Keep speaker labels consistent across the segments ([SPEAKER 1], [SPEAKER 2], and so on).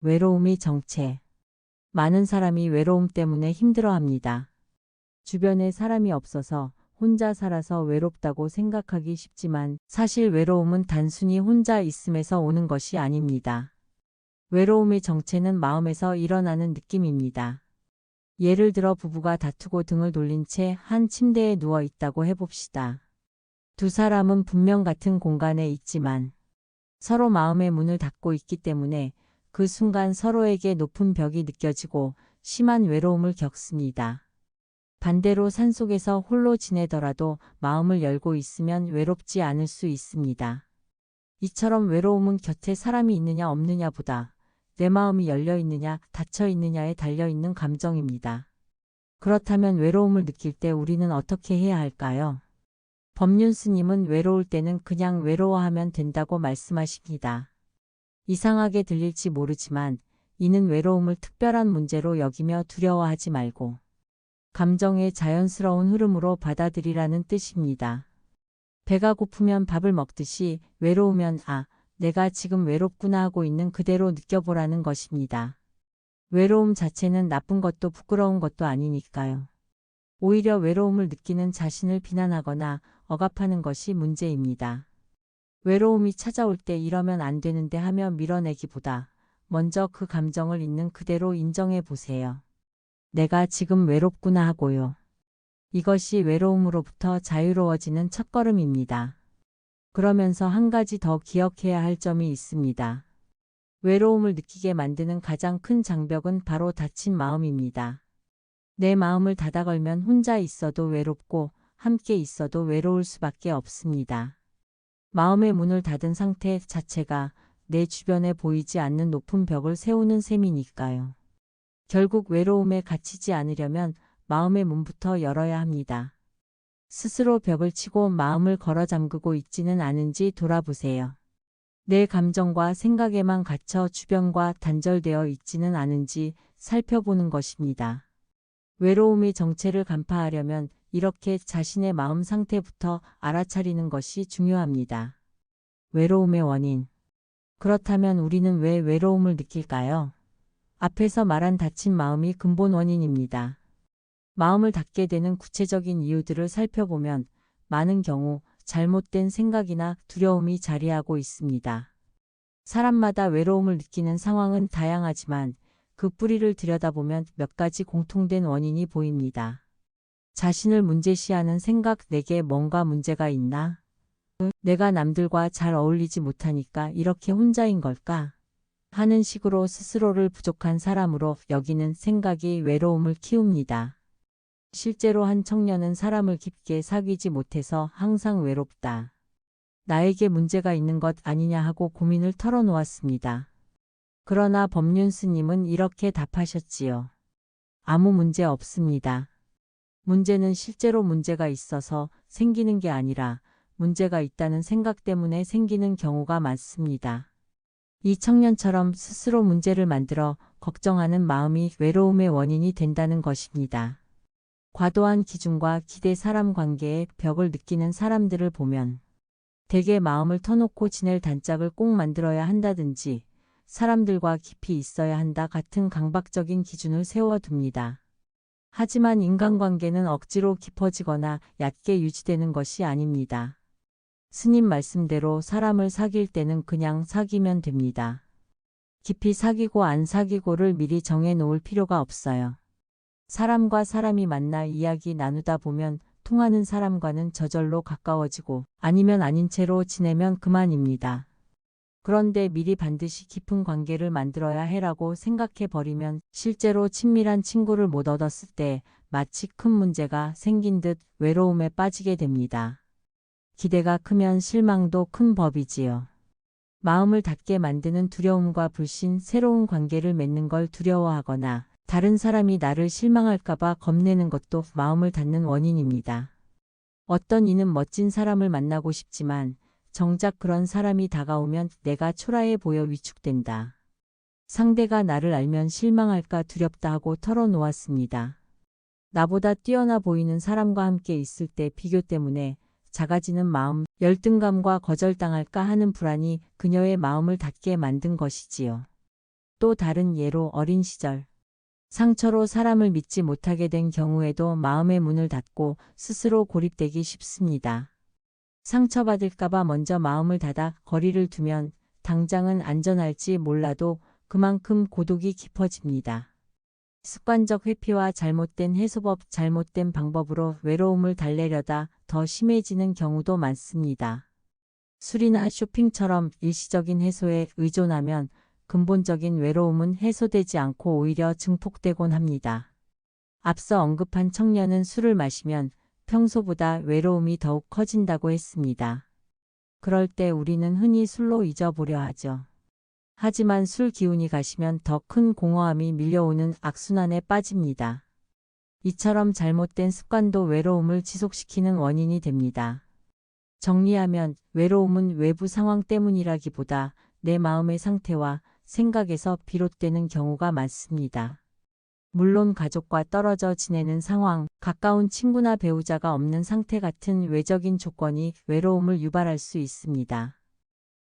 [SPEAKER 1] 외로움이 정체. 많은 사람이 외로움 때문에 힘들어합니다. 주변에 사람이 없어서 혼자 살아서 외롭다고 생각하기 쉽지만 사실 외로움은 단순히 혼자 있음에서 오는 것이 아닙니다. 외로움의 정체는 마음에서 일어나는 느낌입니다. 예를 들어 부부가 다투고 등을 돌린 채 한 침대에 누워 있다고 해봅시다. 두 사람은 분명 같은 공간에 있지만 서로 마음의 문을 닫고 있기 때문에 그 순간 서로에게 높은 벽이 느껴지고 심한 외로움을 겪습니다. 반대로 산속에서 홀로 지내더라도 마음을 열고 있으면 외롭지 않을 수 있습니다. 이처럼 외로움은 곁에 사람이 있느냐 없느냐보다 내 마음이 열려 있느냐 닫혀 있느냐에 달려 있는 감정입니다. 그렇다면 외로움을 느낄 때 우리는 어떻게 해야 할까요? 법륜 스님은 외로울 때는 그냥 외로워하면 된다고 말씀하십니다. 이상하게 들릴지 모르지만 이는 외로움을 특별한 문제로 여기며 두려워하지 말고 감정의 자연스러운 흐름으로 받아들이라는 뜻입니다. 배가 고프면 밥을 먹듯이 외로우면 내가 지금 외롭구나 하고 있는 그대로 느껴보라는 것입니다. 외로움 자체는 나쁜 것도 부끄러운 것도 아니니까요. 오히려 외로움을 느끼는 자신을 비난하거나 억압하는 것이 문제입니다. 외로움이 찾아올 때 이러면 안 되는데 하며 밀어내기보다 먼저 그 감정을 있는 그대로 인정해 보세요. 내가 지금 외롭구나 하고요. 이것이 외로움으로부터 자유로워지는 첫걸음입니다. 그러면서 한 가지 더 기억해야 할 점이 있습니다. 외로움을 느끼게 만드는 가장 큰 장벽은 바로 닫힌 마음입니다. 내 마음을 닫아 걸면 혼자 있어도 외롭고 함께 있어도 외로울 수밖에 없습니다. 마음의 문을 닫은 상태 자체가 내 주변에 보이지 않는 높은 벽을 세우는 셈이니까요. 결국 외로움에 갇히지 않으려면 마음의 문부터 열어야 합니다. 스스로 벽을 치고 마음을 걸어 잠그고 있지는 않은지 돌아보세요. 내 감정과 생각에만 갇혀 주변과 단절되어 있지는 않은지 살펴보는 것입니다. 외로움의 정체를 간파하려면 이렇게 자신의 마음 상태부터 알아차리는 것이 중요합니다. 외로움의 원인. 그렇다면 우리는 왜 외로움을 느낄까요? 앞에서 말한 닫힌 마음이 근본 원인입니다. 마음을 닫게 되는 구체적인 이유들을 살펴보면 많은 경우 잘못된 생각이나 두려움이 자리하고 있습니다. 사람마다 외로움을 느끼는 상황은 다양하지만 그 뿌리를 들여다보면 몇 가지 공통된 원인이 보입니다. 자신을 문제시하는 생각, 내게 뭔가 문제가 있나? 내가 남들과 잘 어울리지 못하니까 이렇게 혼자인 걸까? 하는 식으로 스스로를 부족한 사람으로 여기는 생각이 외로움을 키웁니다. 실제로 한 청년은 사람을 깊게 사귀지 못해서 항상 외롭다. 나에게 문제가 있는 것 아니냐 하고 고민을 털어놓았습니다. 그러나 법륜 스님은 이렇게 답하셨지요. 아무 문제 없습니다. 문제는 실제로 문제가 있어서 생기는 게 아니라 문제가 있다는 생각 때문에 생기는 경우가 많습니다. 이 청년처럼 스스로 문제를 만들어 걱정하는 마음이 외로움의 원인이 된다는 것입니다. 과도한 기준과 기대 사람 관계에 벽을 느끼는 사람들을 보면 대개 마음을 터놓고 지낼 단짝을 꼭 만들어야 한다든지 사람들과 깊이 있어야 한다 같은 강박적인 기준을 세워둡니다. 하지만 인간관계는 억지로 깊어지거나 얕게 유지되는 것이 아닙니다. 스님 말씀대로 사람을 사귈 때는 그냥 사귀면 됩니다. 깊이 사귀고 안 사귀고를 미리 정해 놓을 필요가 없어요. 사람과 사람이 만나 이야기 나누다 보면 통하는 사람과는 저절로 가까워지고 아니면 아닌 채로 지내면 그만입니다. 그런데 미리 반드시 깊은 관계를 만들어야 해라고 생각해 버리면 실제로 친밀한 친구를 못 얻었을 때 마치 큰 문제가 생긴 듯 외로움에 빠지게 됩니다. 기대가 크면 실망도 큰 법이지요. 마음을 닫게 만드는 두려움과 불신, 새로운 관계를 맺는 걸 두려워하거나 다른 사람이 나를 실망할까봐 겁내는 것도 마음을 닫는 원인입니다. 어떤 이는 멋진 사람을 만나고 싶지만 정작 그런 사람이 다가오면 내가 초라해 보여 위축된다. 상대가 나를 알면 실망할까 두렵다 하고 털어놓았습니다. 나보다 뛰어나 보이는 사람과 함께 있을 때 비교 때문에 작아지는 마음, 열등감과 거절당할까 하는 불안이 그녀의 마음을 닫게 만든 것이지요. 또 다른 예로 어린 시절 상처로 사람을 믿지 못하게 된 경우에도 마음의 문을 닫고 스스로 고립되기 쉽습니다. 상처받을까봐 먼저 마음을 닫아 거리를 두면 당장은 안전할지 몰라도 그만큼 고독이 깊어집니다. 습관적 회피와 잘못된 해소법, 잘못된 방법으로 외로움을 달래려다 더 심해지는 경우도 많습니다. 술이나 쇼핑처럼 일시적인 해소에 의존하면 근본적인 외로움은 해소되지 않고 오히려 증폭되곤 합니다. 앞서 언급한 청년은 술을 마시면 평소보다 외로움이 더욱 커진다고 했습니다. 그럴 때 우리는 흔히 술로 잊어보려 하죠. 하지만 술 기운이 가시면 더 큰 공허함이 밀려오는 악순환에 빠집니다. 이처럼 잘못된 습관도 외로움을 지속시키는 원인이 됩니다. 정리하면 외로움은 외부 상황 때문이라기보다 내 마음의 상태와 생각에서 비롯되는 경우가 많습니다. 물론 가족과 떨어져 지내는 상황, 가까운 친구나 배우자가 없는 상태 같은 외적인 조건이 외로움을 유발할 수 있습니다.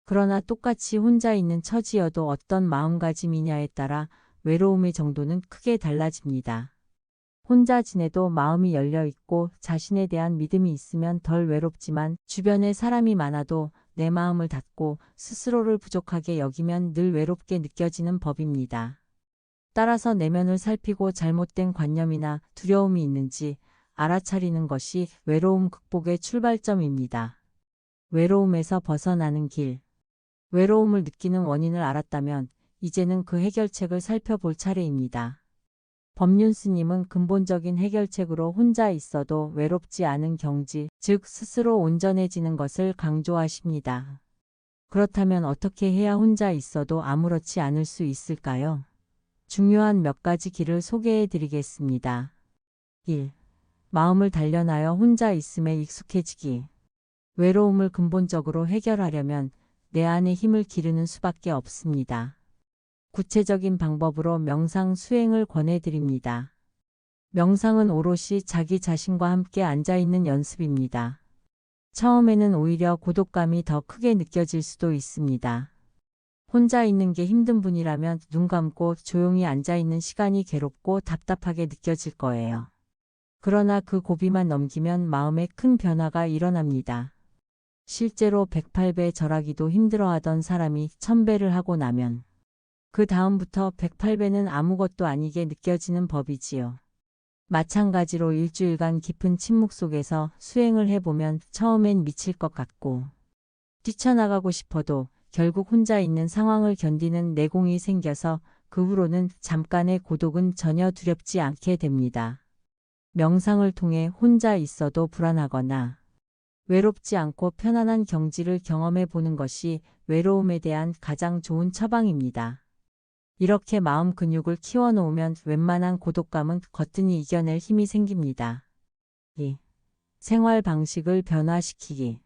[SPEAKER 1] 그러나 똑같이 혼자 있는 처지여도 어떤 마음가짐이냐에 따라 외로움의 정도는 크게 달라집니다. 혼자 지내도 마음이 열려 있고 자신에 대한 믿음이 있으면 덜 외롭지만 주변에 사람이 많아도 내 마음을 닫고 스스로를 부족하게 여기면 늘 외롭게 느껴지는 법입니다. 따라서 내면을 살피고 잘못된 관념이나 두려움이 있는지 알아차리는 것이 외로움 극복의 출발점입니다. 외로움에서 벗어나는 길. 외로움을 느끼는 원인을 알았다면 이제는 그 해결책을 살펴볼 차례입니다. 법륜 스님은 근본적인 해결책으로 혼자 있어도 외롭지 않은 경지, 즉 스스로 온전해지는 것을 강조하십니다. 그렇다면 어떻게 해야 혼자 있어도 아무렇지 않을 수 있을까요? 중요한 몇 가지 길을 소개해 드리겠습니다. 1. 마음을 단련하여 혼자 있음에 익숙해지기. 외로움을 근본적으로 해결하려면 내 안에 힘을 기르는 수밖에 없습니다. 구체적인 방법으로 명상 수행을 권해드립니다. 명상은 오롯이 자기 자신과 함께 앉아있는 연습입니다. 처음에는 오히려 고독감이 더 크게 느껴질 수도 있습니다. 혼자 있는 게 힘든 분이라면 눈 감고 조용히 앉아있는 시간이 괴롭고 답답하게 느껴질 거예요. 그러나 그 고비만 넘기면 마음에 큰 변화가 일어납니다. 실제로 108배 절하기도 힘들어하던 사람이 1000배를 하고 나면 그 다음부터 108배는 아무것도 아니게 느껴지는 법이지요. 마찬가지로 일주일간 깊은 침묵 속에서 수행을 해보면 처음엔 미칠 것 같고 뛰쳐나가고 싶어도 결국 혼자 있는 상황을 견디는 내공이 생겨서 그 후로는 잠깐의 고독은 전혀 두렵지 않게 됩니다. 명상을 통해 혼자 있어도 불안하거나 외롭지 않고 편안한 경지를 경험해 보는 것이 외로움에 대한 가장 좋은 처방입니다. 이렇게 마음 근육을 키워놓으면 웬만한 고독감은 거뜬히 이겨낼 힘이 생깁니다. 2. 생활 방식을 변화시키기.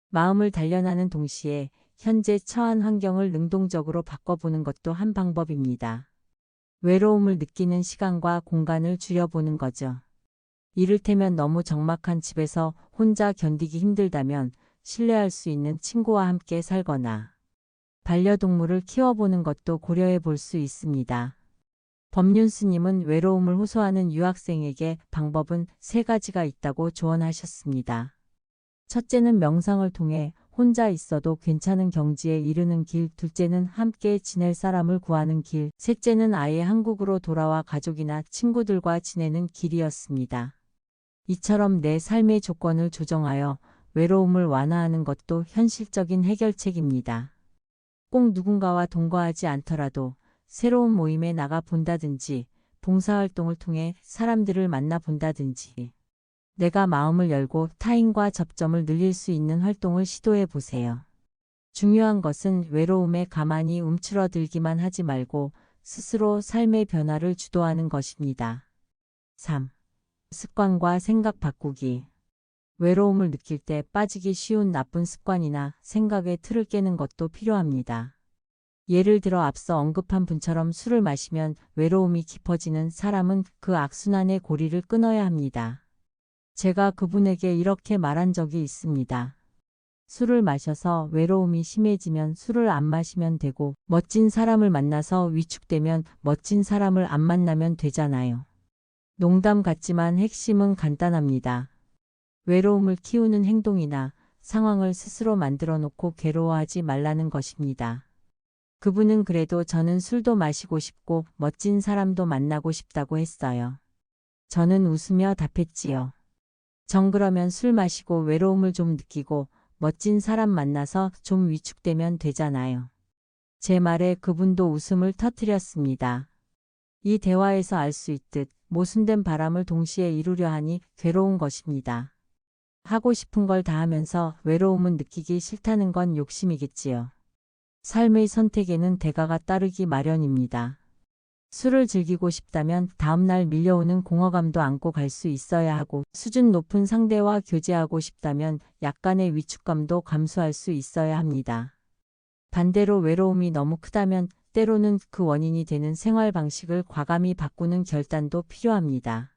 [SPEAKER 1] 마음을 단련하는 동시에 현재 처한 환경을 능동적으로 바꿔보는 것도 한 방법입니다. 외로움을 느끼는 시간과 공간을 줄여보는 거죠. 이를테면 너무 적막한 집에서 혼자 견디기 힘들다면 신뢰할 수 있는 친구와 함께 살거나 반려동물을 키워보는 것도 고려해 볼 수 있습니다. 법륜 스님은 외로움을 호소하는 유학생에게 방법은 3가지가 있다고 조언하셨습니다. 첫째는 명상을 통해 혼자 있어도 괜찮은 경지에 이르는 길, 둘째는 함께 지낼 사람을 구하는 길, 셋째는 아예 한국으로 돌아와 가족이나 친구들과 지내는 길이었습니다. 이처럼 내 삶의 조건을 조정하여 외로움을 완화하는 것도 현실적인 해결책입니다. 꼭 누군가와 동거하지 않더라도 새로운 모임에 나가 본다든지 봉사활동을 통해 사람들을 만나 본다든지 내가 마음을 열고 타인과 접점을 늘릴 수 있는 활동을 시도해 보세요. 중요한 것은 외로움에 가만히 움츠러들기만 하지 말고 스스로 삶의 변화를 주도하는 것입니다. 3. 습관과 생각 바꾸기. 외로움을 느낄 때 빠지기 쉬운 나쁜 습관이나 생각의 틀을 깨는 것도 필요합니다. 예를 들어 앞서 언급한 분처럼 술을 마시면 외로움이 깊어지는 사람은 그 악순환의 고리를 끊어야 합니다. 제가 그분에게 이렇게 말한 적이 있습니다. 술을 마셔서 외로움이 심해지면 술을 안 마시면 되고, 멋진 사람을 만나서 위축되면 멋진 사람을 안 만나면 되잖아요. 농담 같지만 핵심은 간단합니다. 외로움을 키우는 행동이나 상황을 스스로 만들어 놓고 괴로워하지 말라는 것입니다. 그분은 그래도 저는 술도 마시고 싶고 멋진 사람도 만나고 싶다고 했어요. 저는 웃으며 답했지요. 정 그러면 술 마시고 외로움을 좀 느끼고 멋진 사람 만나서 좀 위축되면 되잖아요. 제 말에 그분도 웃음을 터뜨렸습니다. 이 대화에서 알 수 있듯 모순된 바람을 동시에 이루려 하니 괴로운 것입니다. 하고 싶은 걸 다 하면서 외로움은 느끼기 싫다는 건 욕심이겠지요. 삶의 선택에는 대가가 따르기 마련입니다. 술을 즐기고 싶다면 다음날 밀려오는 공허감도 안고 갈 수 있어야 하고, 수준 높은 상대와 교제하고 싶다면 약간의 위축감도 감수할 수 있어야 합니다. 반대로 외로움이 너무 크다면 때로는 그 원인이 되는 생활 방식을 과감히 바꾸는 결단도 필요합니다.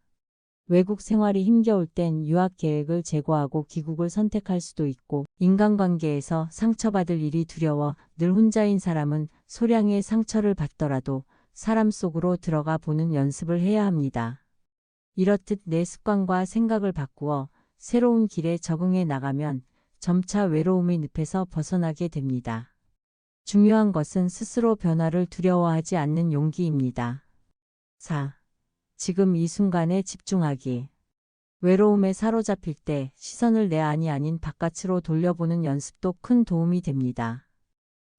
[SPEAKER 1] 외국 생활이 힘겨울 땐 유학 계획을 재고하고 귀국을 선택할 수도 있고, 인간관계에서 상처받을 일이 두려워 늘 혼자인 사람은 소량의 상처를 받더라도 사람 속으로 들어가 보는 연습을 해야 합니다. 이렇듯 내 습관과 생각을 바꾸어 새로운 길에 적응해 나가면 점차 외로움의 늪에서 벗어나게 됩니다. 중요한 것은 스스로 변화를 두려워하지 않는 용기입니다. 4. 지금 이 순간에 집중하기. 외로움에 사로잡힐 때 시선을 내 안이 아닌 바깥으로 돌려보는 연습도 큰 도움이 됩니다.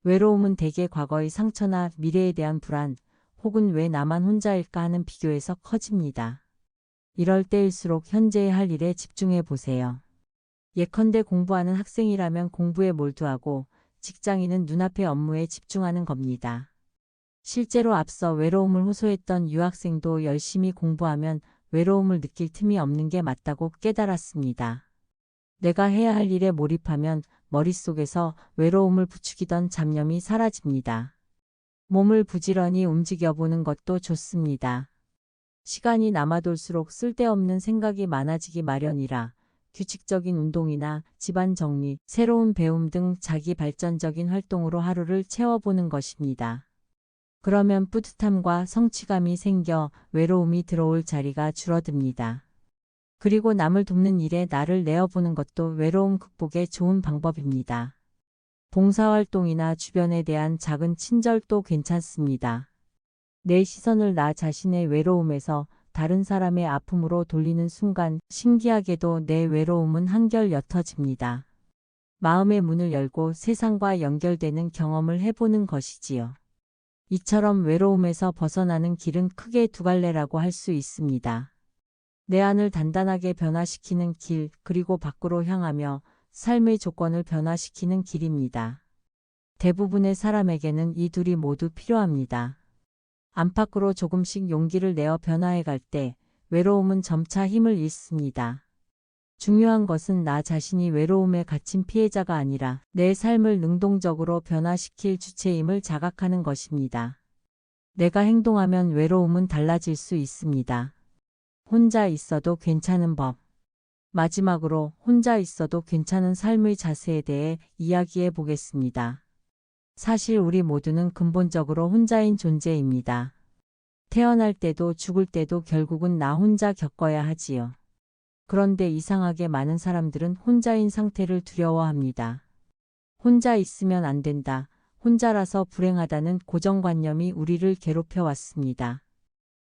[SPEAKER 1] 외로움은 대개 과거의 상처나 미래에 대한 불안, 혹은 왜 나만 혼자일까 하는 비교에서 커집니다. 이럴 때일수록 현재의 할 일에 집중해 보세요. 예컨대 공부하는 학생이라면 공부에 몰두하고, 직장인은 눈앞의 업무에 집중하는 겁니다. 실제로 앞서 외로움을 호소했던 유학생도 열심히 공부하면 외로움을 느낄 틈이 없는 게 맞다고 깨달았습니다. 내가 해야 할 일에 몰입하면 머릿속에서 외로움을 부추기던 잡념이 사라집니다. 몸을 부지런히 움직여보는 것도 좋습니다. 시간이 남아돌수록 쓸데없는 생각이 많아지기 마련이라 규칙적인 운동이나 집안 정리, 새로운 배움 등 자기 발전적인 활동으로 하루를 채워보는 것입니다. 그러면 뿌듯함과 성취감이 생겨 외로움이 들어올 자리가 줄어듭니다. 그리고 남을 돕는 일에 나를 내어보는 것도 외로움 극복에 좋은 방법입니다. 봉사활동이나 주변에 대한 작은 친절도 괜찮습니다. 내 시선을 나 자신의 외로움에서 다른 사람의 아픔으로 돌리는 순간 신기하게도 내 외로움은 한결 옅어집니다. 마음의 문을 열고 세상과 연결되는 경험을 해보는 것이지요. 이처럼 외로움에서 벗어나는 길은 크게 두 갈래라고 할 수 있습니다. 내 안을 단단하게 변화시키는 길, 그리고 밖으로 향하며 삶의 조건을 변화시키는 길입니다. 대부분의 사람에게는 이 둘이 모두 필요합니다. 안팎으로 조금씩 용기를 내어 변화해 갈 때 외로움은 점차 힘을 잃습니다. 중요한 것은 나 자신이 외로움에 갇힌 피해자가 아니라 내 삶을 능동적으로 변화시킬 주체임을 자각하는 것입니다. 내가 행동하면 외로움은 달라질 수 있습니다. 혼자 있어도 괜찮은 법. 마지막으로 혼자 있어도 괜찮은 삶의 자세에 대해 이야기해 보겠습니다. 사실 우리 모두는 근본적으로 혼자인 존재입니다. 태어날 때도 죽을 때도 결국은 나 혼자 겪어야 하지요. 그런데 이상하게 많은 사람들은 혼자인 상태를 두려워합니다. 혼자 있으면 안 된다, 혼자라서 불행하다는 고정관념이 우리를 괴롭혀 왔습니다.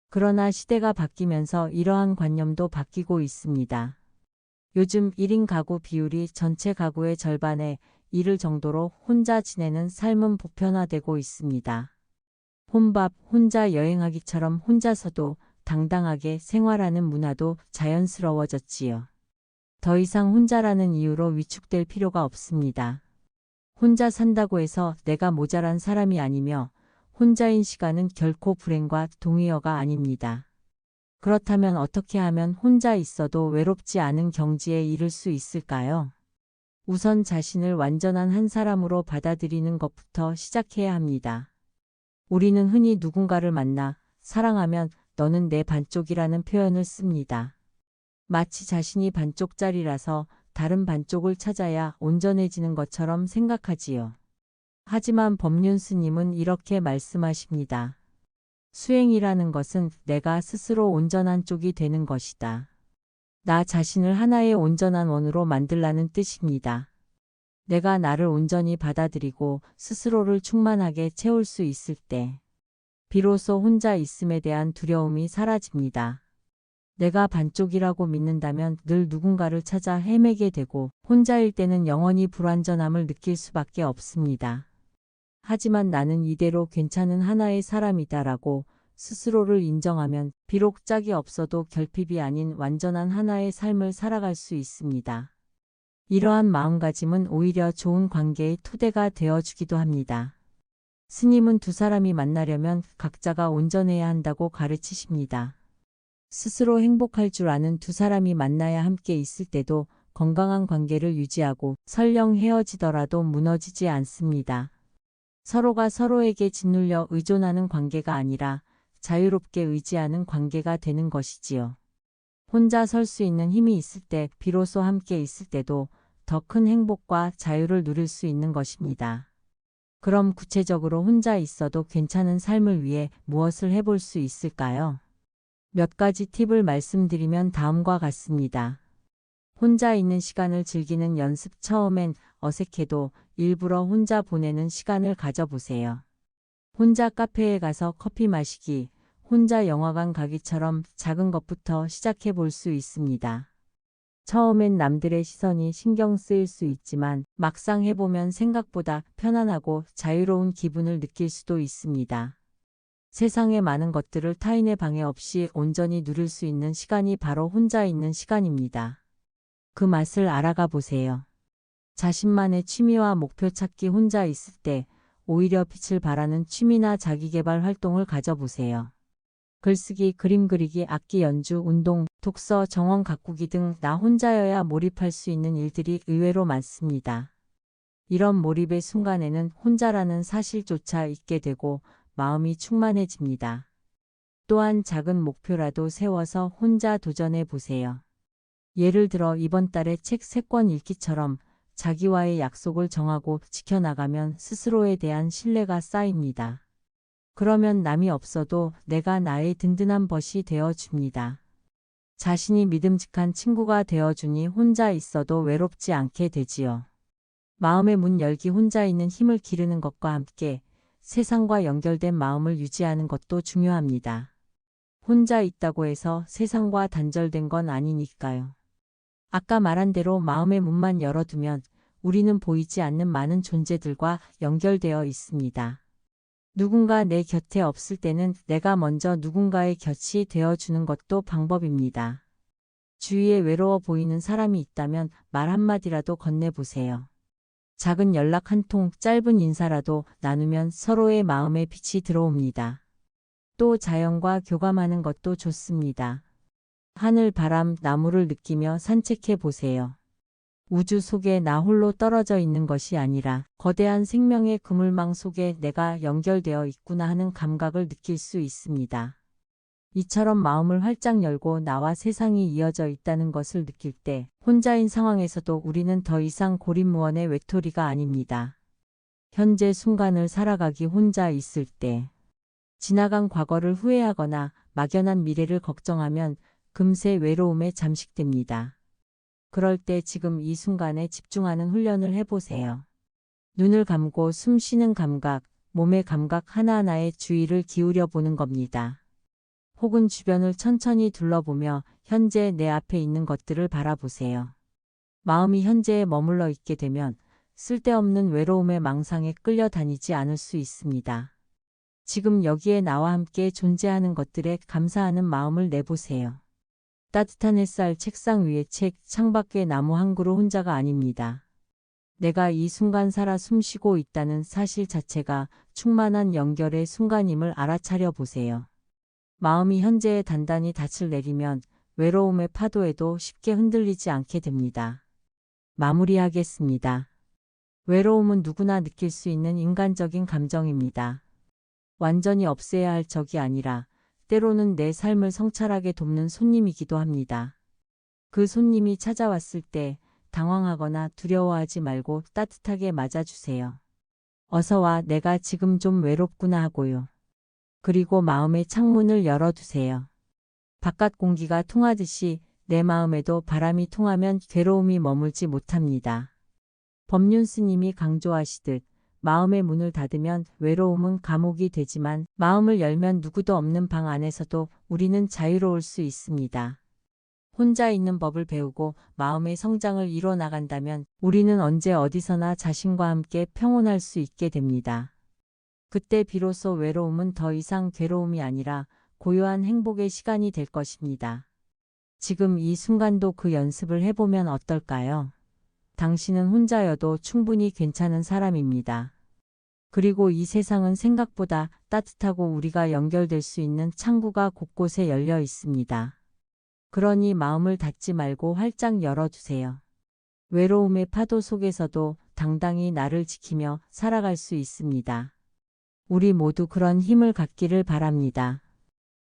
[SPEAKER 1] 그러나 시대가 바뀌면서 이러한 관념도 바뀌고 있습니다. 요즘 1인 가구 비율이 전체 가구의 절반에 이를 정도로 혼자 지내는 삶은 보편화되고 있습니다. 혼밥, 혼자 여행하기처럼 혼자서도 당당하게 생활하는 문화도 자연스러워졌지요. 더 이상 혼자라는 이유로 위축될 필요가 없습니다. 혼자 산다고 해서 내가 모자란 사람이 아니며 혼자인 시간은 결코 불행과 동의어가 아닙니다. 그렇다면 어떻게 하면 혼자 있어도 외롭지 않은 경지에 이를 수 있을까요? 우선 자신을 완전한 한 사람으로 받아들이는 것부터 시작해야 합니다. 우리는 흔히 누군가를 만나 사랑하면 너는 내 반쪽이라는 표현을 씁니다. 마치 자신이 반쪽짜리라서 다른 반쪽을 찾아야 온전해지는 것처럼 생각하지요. 하지만 법륜 스님은 이렇게 말씀하십니다. 수행이라는 것은 내가 스스로 온전한 쪽이 되는 것이다. 나 자신을 하나의 온전한 원으로 만들라는 뜻입니다. 내가 나를 온전히 받아들이고 스스로를 충만하게 채울 수 있을 때 비로소 혼자 있음에 대한 두려움이 사라집니다. 내가 반쪽이라고 믿는다면 늘 누군가를 찾아 헤매게 되고 혼자일 때는 영원히 불완전함을 느낄 수밖에 없습니다. 하지만 나는 이대로 괜찮은 하나의 사람이다라고 스스로를 인정하면 비록 짝이 없어도 결핍이 아닌 완전한 하나의 삶을 살아갈 수 있습니다. 이러한 마음가짐은 오히려 좋은 관계의 토대가 되어주기도 합니다. 스님은 두 사람이 만나려면 각자가 온전해야 한다고 가르치십니다. 스스로 행복할 줄 아는 두 사람이 만나야 함께 있을 때도 건강한 관계를 유지하고 설령 헤어지더라도 무너지지 않습니다. 서로가 서로에게 짓눌려 의존하는 관계가 아니라 자유롭게 의지하는 관계가 되는 것이지요. 혼자 설 수 있는 힘이 있을 때 비로소 함께 있을 때도 더 큰 행복과 자유를 누릴 수 있는 것입니다. 그럼 구체적으로 혼자 있어도 괜찮은 삶을 위해 무엇을 해볼 수 있을까요? 몇 가지 팁을 말씀드리면 다음과 같습니다. 혼자 있는 시간을 즐기는 연습. 처음엔 어색해도 일부러 혼자 보내는 시간을 가져보세요. 혼자 카페에 가서 커피 마시기, 혼자 영화관 가기처럼 작은 것부터 시작해 볼 수 있습니다. 처음엔 남들의 시선이 신경 쓰일 수 있지만 막상 해보면 생각보다 편안하고 자유로운 기분을 느낄 수도 있습니다. 세상의 많은 것들을 타인의 방해 없이 온전히 누릴 수 있는 시간이 바로 혼자 있는 시간입니다. 그 맛을 알아가 보세요. 자신만의 취미와 목표 찾기. 혼자 있을 때 오히려 빛을 발하는 취미나 자기개발 활동을 가져보세요. 글쓰기, 그림 그리기, 악기 연주, 운동, 독서, 정원 가꾸기 등 나 혼자여야 몰입할 수 있는 일들이 의외로 많습니다. 이런 몰입의 순간에는 혼자라는 사실조차 잊게 되고 마음이 충만해집니다. 또한 작은 목표라도 세워서 혼자 도전해 보세요. 예를 들어 이번 달에 책 3권 읽기처럼 자기와의 약속을 정하고 지켜나가면 스스로에 대한 신뢰가 쌓입니다. 그러면 남이 없어도 내가 나의 든든한 벗이 되어줍니다. 자신이 믿음직한 친구가 되어주니 혼자 있어도 외롭지 않게 되지요. 마음의 문 열기. 혼자 있는 힘을 기르는 것과 함께 세상과 연결된 마음을 유지하는 것도 중요합니다. 혼자 있다고 해서 세상과 단절된 건 아니니까요. 아까 말한 대로 마음의 문만 열어두면 우리는 보이지 않는 많은 존재들과 연결되어 있습니다. 누군가 내 곁에 없을 때는 내가 먼저 누군가의 곁이 되어주는 것도 방법입니다. 주위에 외로워 보이는 사람이 있다면 말 한마디라도 건네보세요. 작은 연락 한 통, 짧은 인사라도 나누면 서로의 마음에 빛이 들어옵니다. 또 자연과 교감하는 것도 좋습니다. 하늘, 바람, 나무를 느끼며 산책해 보세요. 우주 속에 나 홀로 떨어져 있는 것이 아니라 거대한 생명의 그물망 속에 내가 연결되어 있구나 하는 감각을 느낄 수 있습니다. 이처럼 마음을 활짝 열고 나와 세상이 이어져 있다는 것을 느낄 때 혼자인 상황에서도 우리는 더 이상 고립무원의 외톨이가 아닙니다. 현재 순간을 살아가기. 혼자 있을 때 지나간 과거를 후회하거나 막연한 미래를 걱정하면 금세 외로움에 잠식됩니다. 그럴 때 지금 이 순간에 집중하는 훈련을 해보세요. 눈을 감고 숨 쉬는 감각, 몸의 감각 하나하나에 주의를 기울여 보는 겁니다. 혹은 주변을 천천히 둘러보며 현재 내 앞에 있는 것들을 바라보세요. 마음이 현재에 머물러 있게 되면 쓸데없는 외로움의 망상에 끌려다니지 않을 수 있습니다. 지금 여기에 나와 함께 존재하는 것들에 감사하는 마음을 내보세요. 따뜻한 햇살, 책상 위의 책, 창밖의 나무 한 그루 혼자가 아닙니다. 내가 이 순간 살아 숨쉬고 있다는 사실 자체가 충만한 연결의 순간임을 알아차려 보세요. 마음이 현재에 단단히 닻을 내리면 외로움의 파도에도 쉽게 흔들리지 않게 됩니다. 마무리하겠습니다. 외로움은 누구나 느낄 수 있는 인간적인 감정입니다. 완전히 없애야 할 적이 아니라 때로는 내 삶을 성찰하게 돕는 손님이기도 합니다. 그 손님이 찾아왔을 때 당황하거나 두려워하지 말고 따뜻하게 맞아주세요. 어서 와, 내가 지금 좀 외롭구나 하고요. 그리고 마음의 창문을 열어두세요. 바깥 공기가 통하듯이 내 마음에도 바람이 통하면 괴로움이 머물지 못합니다. 법륜 스님이 강조하시듯 마음의 문을 닫으면 외로움은 감옥이 되지만 마음을 열면 누구도 없는 방 안에서도 우리는 자유로울 수 있습니다. 혼자 있는 법을 배우고 마음의 성장을 이뤄 나간다면 우리는 언제 어디서나 자신과 함께 평온할 수 있게 됩니다. 그때 비로소 외로움은 더 이상 괴로움이 아니라 고요한 행복의 시간이 될 것입니다. 지금 이 순간도 그 연습을 해보면 어떨까요? 당신은 혼자여도 충분히 괜찮은 사람입니다. 그리고 이 세상은 생각보다 따뜻하고 우리가 연결될 수 있는 창구가 곳곳에 열려 있습니다. 그러니 마음을 닫지 말고 활짝 열어두세요. 외로움의 파도 속에서도 당당히 나를 지키며 살아갈 수 있습니다. 우리 모두 그런 힘을 갖기를 바랍니다.